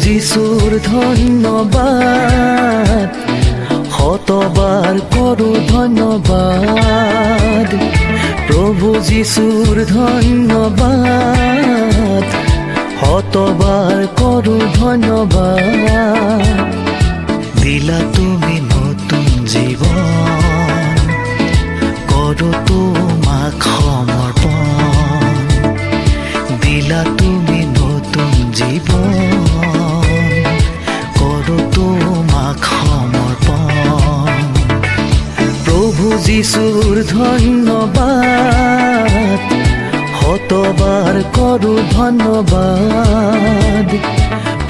যিশুৰ ধন্যবাদ, শতবাৰ কৰোঁ ধন্যবাদ। প্ৰভু যিশুৰ ধন্যবাদ, শতবাৰ কৰোঁ ধন্যবাদ। দিলা তুমি নতুন জীৱন, কৰোঁ তোমাক সমৰ্পণ। দিলা তুমি নতুন জীৱন, কৰোঁ তোমাক সমৰ্পণ। প্ৰভু যিশুৰ ধন্যবাদ, শতবাৰ কৰোঁ ধন্যবাদ।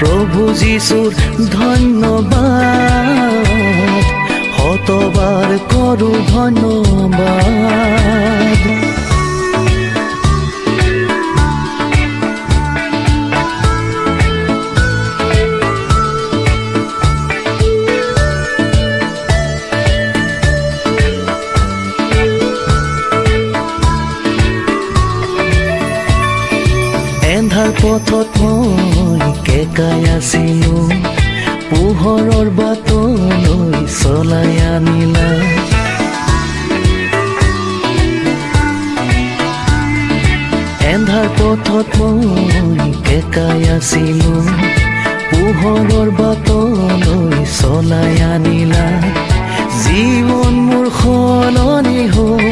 প্ৰভু যিশুৰ ধন্যবাদ, শতবাৰ কৰোঁ ধন্যবাদ। এন্ধাৰ পথত মই কেকাই আছিলোঁ, পোহৰৰ বাটলৈ চলাই আনিলা। এন্ধাৰ পথত মই কেকাই আছিলোঁ, পোহৰৰ বাটলৈ চলাই আনিলা। জীৱন মোৰ সলনি হ'ল,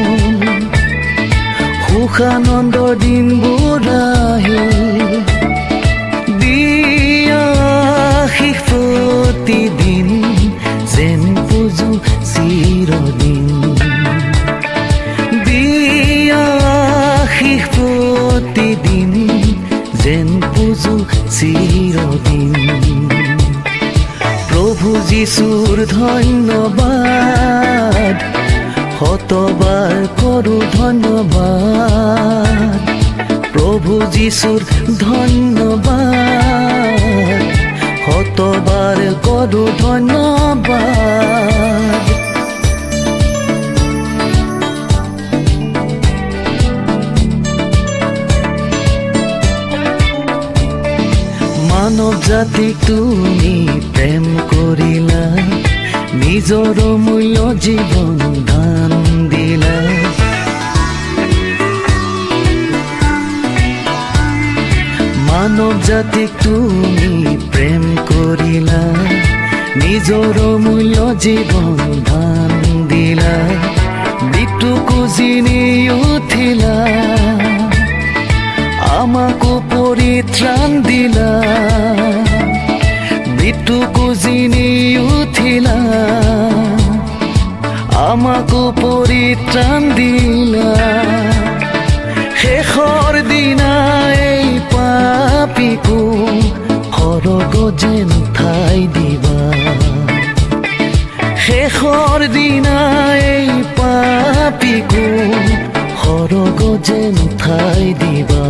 সুখানন্দৰ দিনবোৰ আহিল। দিয়া আশীষ প্ৰতিদিন, যেন পুজো চিৰদিন। দিয়া আশীষ প্ৰতিদিন, যেন পুজো চিৰদিন। প্ৰভু যিশুৰ ধন্যবাদ, শতবাৰ কৰোঁ ধন্যবাদ। প্ৰভু যিশুৰ ধন্যবাদ, শতবাৰ কৰোঁ ধন্যবাদ। মানৱ জাতিক তুমি প্ৰেম কৰিলা, নিজৰ মূল্য জীৱন দান দিলা। মানৱ জাতিক তুমি প্ৰেম কৰিলা, নিজৰ মূল্য জীৱন দান দিলা। মৃত্যুকো জিনি উঠিলা, আমাকো পৰিত্ৰাণ দিলা। মৃত্যুকো জিনি উঠিলা, আমাকো পৰিত্ৰাণ দিলা। শেষৰ দিনা এই পাপীকো সৰগ যেন ঠাই দিবা। শেষৰ দিনা এই পাপীকো সৰগ যেন ঠাই দিবা।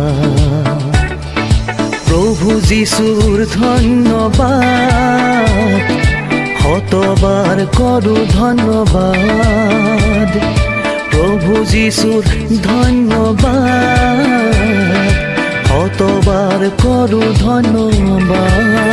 প্ৰভু যিশুৰ ধন্যবাদ, শতবাৰ কৰোঁ ধন্যবাদ। প্ৰভু যিশুৰ ধন্যবাদ, শতবাৰ কৰোঁ ধন্যবাদ।